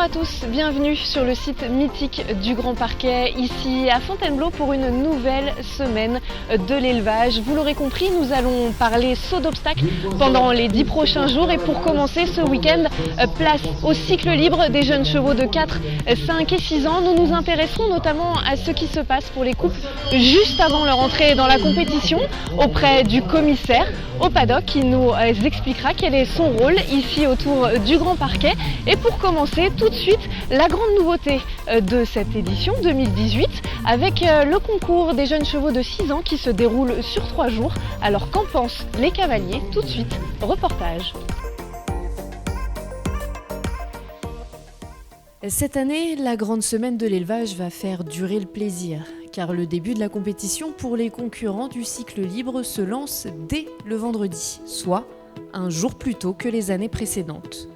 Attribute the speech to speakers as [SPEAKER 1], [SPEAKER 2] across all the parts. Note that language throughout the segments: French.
[SPEAKER 1] à tous, bienvenue sur le site mythique du Grand Parquet, ici à Fontainebleau pour une nouvelle semaine de l'élevage. Vous l'aurez compris, nous allons parler saut d'obstacles pendant les 10 prochains jours et pour commencer ce week-end, place au cycle libre des jeunes chevaux de 4, 5 et 6 ans. Nous nous intéresserons notamment à ce qui se passe pour les couples juste avant leur entrée dans la compétition auprès du commissaire au paddock qui nous expliquera quel est son rôle ici autour du Grand Parquet. Et pour commencer tout de suite, la grande nouveauté de cette édition 2018 avec le concours des jeunes chevaux de 6 ans qui se déroule sur 3 jours. Alors qu'en pensent les cavaliers? Tout de suite, reportage. Cette année, la grande semaine de l'élevage va faire durer le plaisir, car le début de la compétition pour les concurrents du cycle libre se lance dès le vendredi, soit un jour plus tôt que les années précédentes.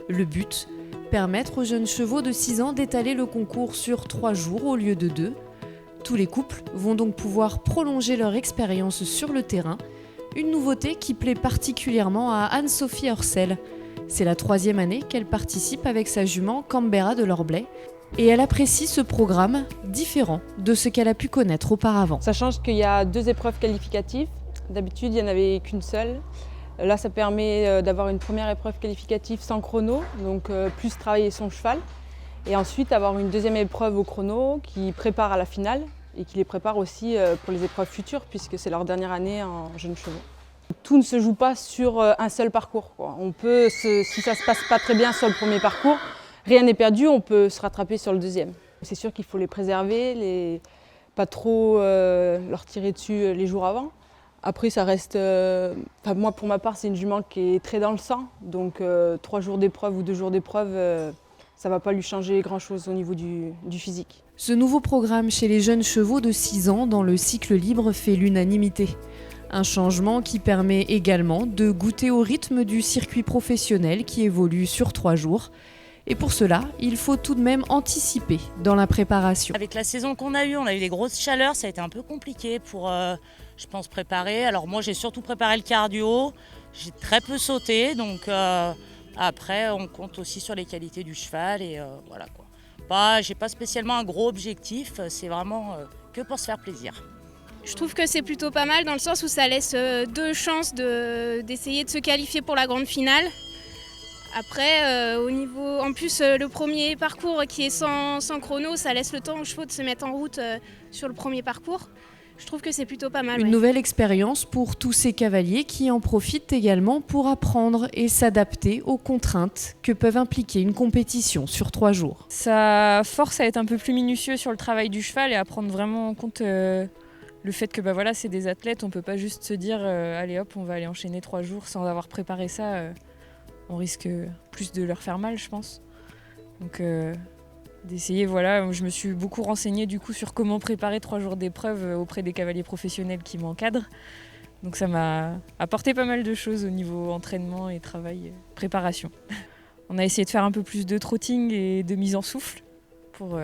[SPEAKER 1] Le but, permettre aux jeunes chevaux de 6 ans d'étaler le concours sur 3 jours au lieu de 2. Tous les couples vont donc pouvoir prolonger leur expérience sur le terrain, une nouveauté qui plaît particulièrement à Anne-Sophie Orcel. C'est la 3e année qu'elle participe avec sa jument Canberra de l'Orblay et elle apprécie ce programme différent de ce qu'elle a pu connaître auparavant.
[SPEAKER 2] Ça change qu'il y a 2 épreuves qualificatives. D'habitude, il n'y en avait qu'une seule. Là, ça permet d'avoir une première épreuve qualificative sans chrono, donc plus travailler son cheval. Et ensuite, avoir une deuxième épreuve au chrono qui prépare à la finale et qui les prépare aussi pour les épreuves futures puisque c'est leur dernière année en jeunes chevaux. Tout ne se joue pas sur un seul parcours, quoi. On peut, si ça ne se passe pas très bien sur le premier parcours, rien n'est perdu, on peut se rattraper sur le deuxième. C'est sûr qu'il faut les préserver, pas trop leur tirer dessus les jours avant. Après, ça reste, moi pour ma part, c'est une jument qui est très dans le sang, donc 3 jours d'épreuve ou 2 jours d'épreuve, ça ne va pas lui changer grand-chose au niveau du physique.
[SPEAKER 1] Ce nouveau programme chez les jeunes chevaux de 6 ans dans le cycle libre fait l'unanimité. Un changement qui permet également de goûter au rythme du circuit professionnel qui évolue sur 3 jours. Et pour cela, il faut tout de même anticiper dans la préparation.
[SPEAKER 3] Avec la saison qu'on a eue, on a eu des grosses chaleurs, ça a été un peu compliqué pour, je pense, préparer. Alors moi, j'ai surtout préparé le cardio, j'ai très peu sauté, donc après, on compte aussi sur les qualités du cheval et voilà quoi. J'ai pas spécialement un gros objectif, c'est vraiment que pour se faire plaisir.
[SPEAKER 4] Je trouve que c'est plutôt pas mal dans le sens où ça laisse 2 chances d'essayer de se qualifier pour la grande finale. Après, en plus le premier parcours qui est sans chrono, ça laisse le temps aux chevaux de se mettre en route sur le premier parcours. Je trouve que c'est plutôt pas mal.
[SPEAKER 1] Une nouvelle expérience pour tous ces cavaliers qui en profitent également pour apprendre et s'adapter aux contraintes que peuvent impliquer une compétition sur 3 jours.
[SPEAKER 5] Ça force à être un peu plus minutieux sur le travail du cheval et à prendre vraiment en compte le fait que c'est des athlètes, on ne peut pas juste se dire allez hop, on va aller enchaîner 3 jours sans avoir préparé ça. On risque plus de leur faire mal, je pense. Donc d'essayer, je me suis beaucoup renseignée du coup sur comment préparer 3 jours d'épreuve auprès des cavaliers professionnels qui m'encadrent. Donc ça m'a apporté pas mal de choses au niveau entraînement et travail, préparation. On a essayé de faire un peu plus de trotting et de mise en souffle pour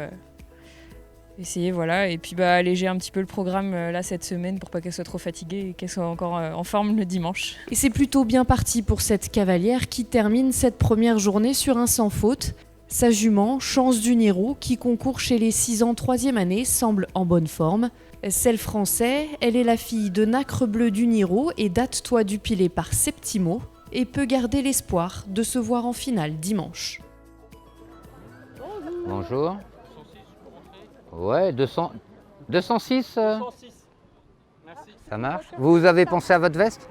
[SPEAKER 5] essayer, et puis alléger un petit peu le programme là cette semaine pour pas qu'elle soit trop fatiguée et qu'elle soit encore en forme le dimanche.
[SPEAKER 1] Et c'est plutôt bien parti pour cette cavalière qui termine cette première journée sur un sans faute. Sa jument, Chance du Niro, qui concourt chez les 6 ans 3e année, semble en bonne forme. Celle français, elle est la fille de Nacre Bleu du Niro et Date-toi du Pilet par Septimo et peut garder l'espoir de se voir en finale dimanche.
[SPEAKER 6] Bonjour. Ouais, 206. 206. Merci. Ça marche. Vous avez pensé à votre veste?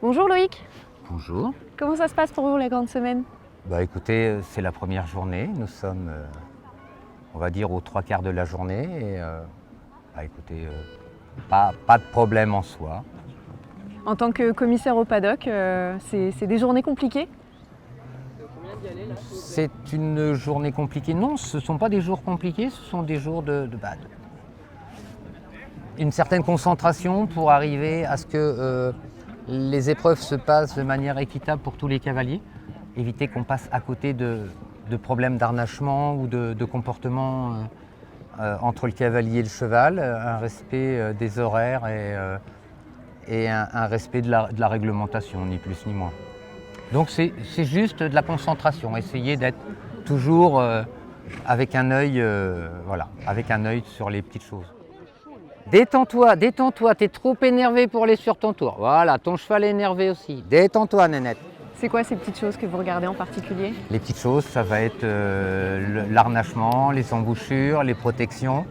[SPEAKER 1] Bonjour Loïc.
[SPEAKER 6] Bonjour.
[SPEAKER 1] Comment ça se passe pour vous la grande semaine?
[SPEAKER 6] Écoutez, c'est la première journée. Nous sommes, on va dire, aux 3/4 de la journée. Et écoutez, pas de problème en soi.
[SPEAKER 1] En tant que commissaire au paddock, c'est des journées compliquées?
[SPEAKER 6] C'est une journée compliquée. Non, ce ne sont pas des jours compliqués, ce sont des jours une certaine concentration pour arriver à ce que les épreuves se passent de manière équitable pour tous les cavaliers. Éviter qu'on passe à côté de problèmes d'harnachement ou de comportement entre le cavalier et le cheval, un respect des horaires et un respect de la réglementation, ni plus ni moins. Donc c'est juste de la concentration, essayer d'être toujours avec un œil sur les petites choses. Détends-toi, t'es trop énervé pour aller sur ton tour. Voilà, ton cheval est énervé aussi. Détends-toi, Nénette.
[SPEAKER 1] C'est quoi ces petites choses que vous regardez en particulier?
[SPEAKER 6] Les petites choses, ça va être l'arnachement, les embouchures, les protections,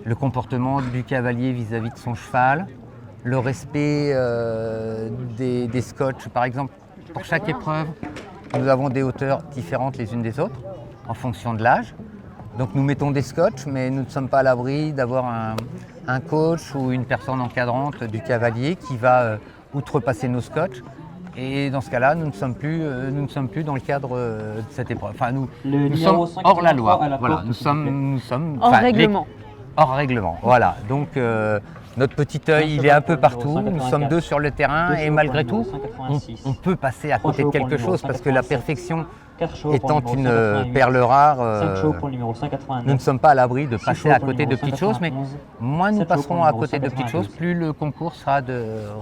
[SPEAKER 6] le comportement du cavalier vis-à-vis de son cheval, le respect des scotches. Par exemple, pour chaque épreuve, nous avons des hauteurs différentes les unes des autres en fonction de l'âge. Donc nous mettons des scotches, mais nous ne sommes pas à l'abri d'avoir un coach ou une personne encadrante du cavalier qui va outrepasser nos scotches. Et dans ce cas-là, nous ne sommes plus dans le cadre de cette épreuve. Enfin, nous sommes hors la loi. Voilà, nous sommes
[SPEAKER 1] hors règlement.
[SPEAKER 6] Hors règlement, voilà. Donc notre petit œil, il est un peu partout. Nous sommes 2 sur le terrain et malgré tout, on peut passer à côté de quelque chose parce que la perfection étant une perle rare, nous ne sommes pas à l'abri de passer à côté de petites choses, mais moins nous passerons à côté de petites choses, plus le concours sera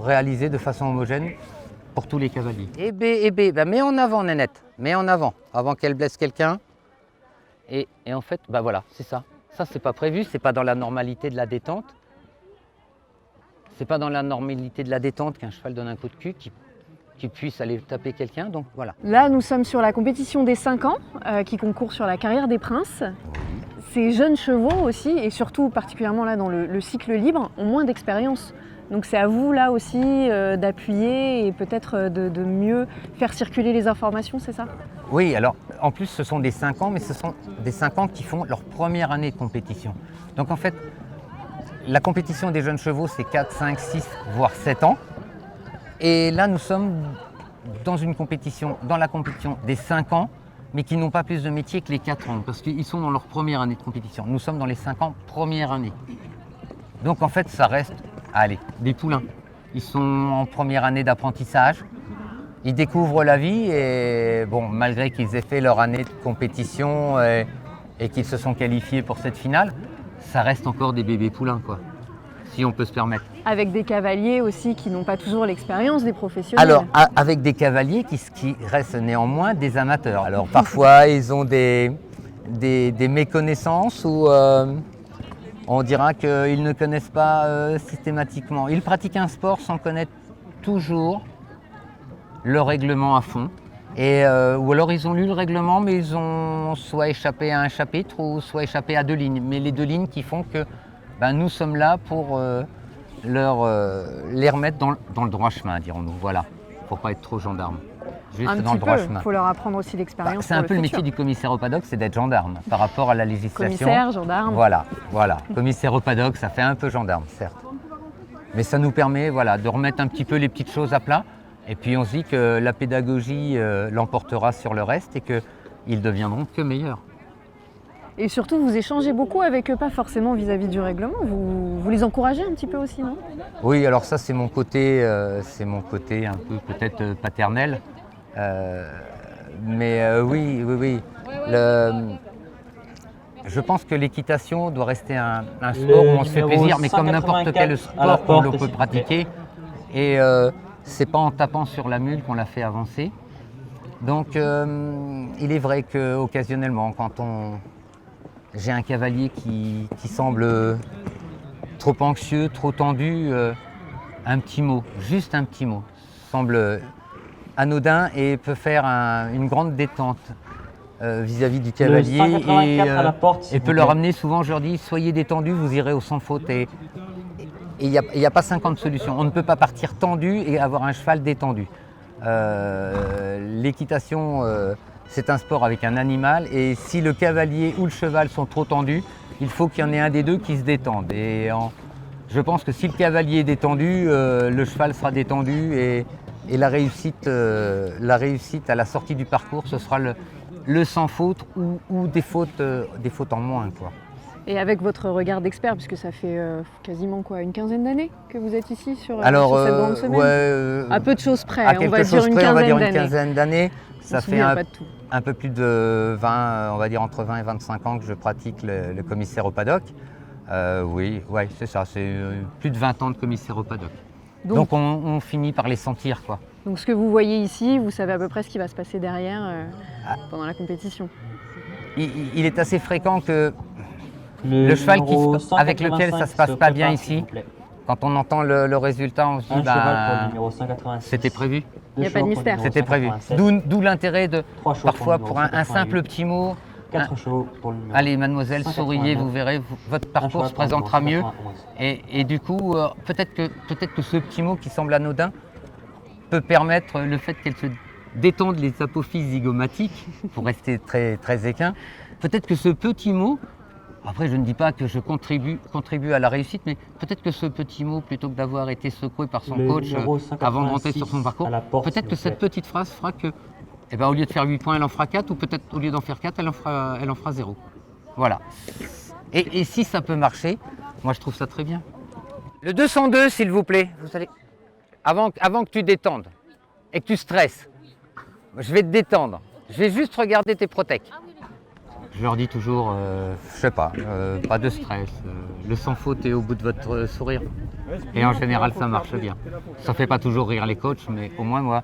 [SPEAKER 6] réalisé de façon homogène pour tous les cavaliers. Et B, bah, mets en avant, Nénette, mets en avant qu'elle blesse quelqu'un. Et en fait, bah voilà, c'est ça. Ça, c'est pas prévu, c'est pas dans la normalité de la détente. C'est pas dans la normalité de la détente qu'un cheval donne un coup de cul qui puisse aller taper quelqu'un, donc voilà.
[SPEAKER 1] Là, nous sommes sur la compétition des 5 ans qui concourt sur la carrière des princes. Ces jeunes chevaux aussi, et surtout particulièrement là dans le cycle libre, ont moins d'expérience. Donc c'est à vous là aussi d'appuyer et peut-être de mieux faire circuler les informations, c'est ça?
[SPEAKER 6] Oui, alors en plus ce sont des 5 ans, mais ce sont des 5 ans qui font leur première année de compétition. Donc en fait, la compétition des jeunes chevaux, c'est 4, 5, 6, voire 7 ans. Et là, nous sommes dans la compétition des 5 ans, mais qui n'ont pas plus de métier que les 4 ans, parce qu'ils sont dans leur première année de compétition. Nous sommes dans les 5 ans, première année. Donc en fait, ça reste, des poulains. Ils sont en première année d'apprentissage, ils découvrent la vie et bon, malgré qu'ils aient fait leur année de compétition et qu'ils se sont qualifiés pour cette finale, ça reste encore des bébés poulains, quoi, si on peut se permettre.
[SPEAKER 1] Avec des cavaliers aussi qui n'ont pas toujours l'expérience des professionnels.
[SPEAKER 6] Alors, avec des cavaliers qui restent néanmoins des amateurs. Alors parfois, ils ont des méconnaissances ou on dira qu'ils ne connaissent pas systématiquement. Ils pratiquent un sport sans connaître toujours le règlement à fond. Ou alors ils ont lu le règlement, mais ils ont soit échappé à un chapitre ou soit échappé à 2 lignes. Mais les 2 lignes qui font que nous sommes là pour les remettre dans le droit chemin, dirons-nous. Voilà, pour pas être trop gendarme. Juste dans le droit chemin.
[SPEAKER 1] Il faut leur apprendre aussi l'expérience.
[SPEAKER 6] C'est un peu le métier du commissaire au paddock, c'est d'être gendarme par rapport à la législation.
[SPEAKER 1] Commissaire, gendarme.
[SPEAKER 6] Voilà. Commissaire au paddock, ça fait un peu gendarme, certes. Mais ça nous permet de remettre un petit peu les petites choses à plat. Et puis on se dit que la pédagogie l'emportera sur le reste et qu'ils deviendront que meilleurs.
[SPEAKER 1] Et surtout, vous échangez beaucoup avec eux, pas forcément vis-à-vis du règlement. Vous les encouragez un petit peu aussi, non?
[SPEAKER 6] Oui, alors ça c'est mon côté un peu peut-être paternel. Oui. Je pense que l'équitation doit rester un sport où on se fait plaisir, mais comme n'importe quel sport, on le peut pratiquer. Et c'est pas en tapant sur la mule qu'on la fait avancer. Donc il est vrai qu'occasionnellement, quand j'ai un cavalier qui semble trop anxieux, trop tendu, un petit mot, juste un petit mot, semble anodin et peut faire une grande détente vis-à-vis du cavalier et peut leur amener, souvent je leur dis, soyez détendus, vous irez au sans faute. Et il n'y a pas 50 solutions. On ne peut pas partir tendu et avoir un cheval détendu. L'équitation, c'est un sport avec un animal et si le cavalier ou le cheval sont trop tendus, il faut qu'il y en ait un des deux qui se détende. Et je pense que si le cavalier est détendu, le cheval sera détendu et la réussite à la sortie du parcours, ce sera le sans faute ou des fautes en moins, quoi.
[SPEAKER 1] Et avec votre regard d'expert, puisque ça fait quasiment une quinzaine d'années que vous êtes ici sur cette grande semaine. À peu de choses près, on va dire une quinzaine d'années.
[SPEAKER 6] Ça fait un peu plus de 20, on va dire entre 20 et 25 ans que je pratique le commissaire au paddock. Oui, c'est ça, c'est plus de 20 ans de commissaire au paddock. Donc on finit par les sentir, quoi.
[SPEAKER 1] Donc ce que vous voyez ici, vous savez à peu près ce qui va se passer derrière pendant la compétition.
[SPEAKER 6] Il est assez fréquent que le cheval avec lequel ça se passe pas bien ici, quand on entend le résultat, on se dit c'était prévu.
[SPEAKER 1] Il n'y a pas de mystère.
[SPEAKER 6] C'était prévu. D'où l'intérêt de parfois pour un simple petit mot.
[SPEAKER 7] 4 chevaux pour le numéro.
[SPEAKER 6] Allez, mademoiselle, souriez, vous verrez, votre parcours se présentera mieux. Et du coup, peut-être que ce petit mot qui semble anodin peut permettre le fait qu'elle se détende les apophyses zygomatiques, pour rester très, très équin. Peut-être que ce petit mot, après je ne dis pas que je contribue à la réussite, mais peut-être que ce petit mot, plutôt que d'avoir été secoué par son coach avant de rentrer sur son parcours, peut-être que cette petite phrase fera que, eh ben, au lieu de faire 8 points, elle en fera 4, ou peut-être au lieu d'en faire 4, elle en fera 0. Voilà. Et si ça peut marcher, moi je trouve ça très bien. Le 202, s'il vous plaît, vous allez... Avant que tu détendes et que tu stresses, je vais te détendre. Je vais juste regarder tes protèques. Je leur dis toujours, je sais pas de stress. Le sans faute est au bout de votre sourire. Et en général, ça marche bien. Ça fait pas toujours rire les coachs, mais au moins, moi,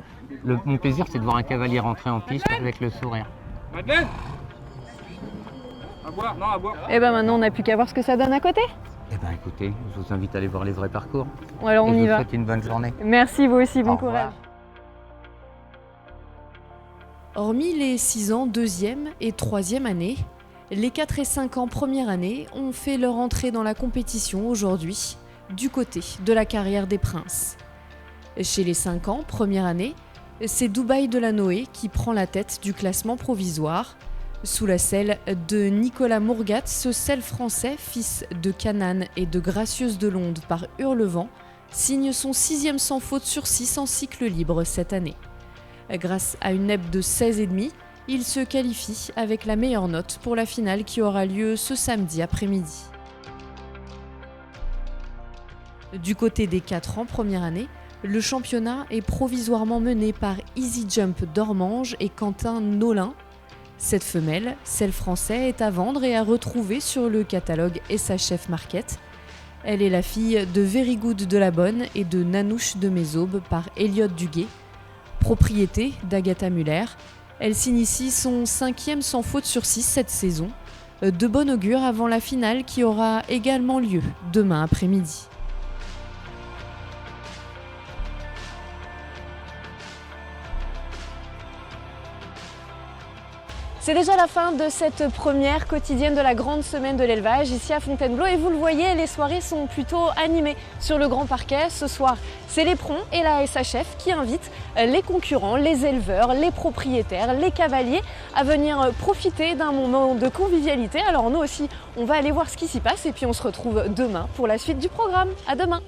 [SPEAKER 6] mon plaisir, c'est de voir un cavalier rentrer en piste avec le sourire.
[SPEAKER 8] Madeleine, à boire, non, à boire.
[SPEAKER 1] Et ben maintenant, on n'a plus qu'à voir ce que ça donne à côté.
[SPEAKER 6] Eh bien, écoutez, je vous invite à aller voir les vrais parcours.
[SPEAKER 1] Alors, on y va.
[SPEAKER 6] Je vous souhaite une bonne journée.
[SPEAKER 1] Merci, vous aussi, bon
[SPEAKER 6] Au revoir.
[SPEAKER 1] courage.
[SPEAKER 9] Hormis les 6 ans deuxième et troisième année, les 4 et 5 ans première année ont fait leur entrée dans la compétition aujourd'hui, du côté de la carrière des princes. Chez les 5 ans première année, c'est Dubaï Delanoë qui prend la tête du classement provisoire. Sous la selle de Nicolas Mourgat, ce selle français, fils de Canaan et de Gracieuse Delonde par Hurlevent, signe son 6e sans faute sur 6 en cycle libre cette année. Grâce à une NEP de 16,5, il se qualifie avec la meilleure note pour la finale qui aura lieu ce samedi après-midi. Du côté des 4 ans première année, le championnat est provisoirement mené par Easy Jump d'Ormange et Quentin Nolin. Cette femelle, selle français, est à vendre et à retrouver sur le catalogue SHF Market. Elle est la fille de Very Good de la Bonne et de Nanouche de Mésaube par Elliot Duguay. Propriété d'Agatha Muller, elle signe ici son 5e sans faute sur 6 cette saison. De bon augure avant la finale qui aura également lieu demain après-midi.
[SPEAKER 1] C'est déjà la fin de cette première quotidienne de la grande semaine de l'élevage ici à Fontainebleau et vous le voyez, les soirées sont plutôt animées sur le grand parquet. Ce soir, c'est l'éperon et la SHF qui invitent les concurrents, les éleveurs, les propriétaires, les cavaliers à venir profiter d'un moment de convivialité. Alors nous aussi, on va aller voir ce qui s'y passe et puis on se retrouve demain pour la suite du programme. À demain!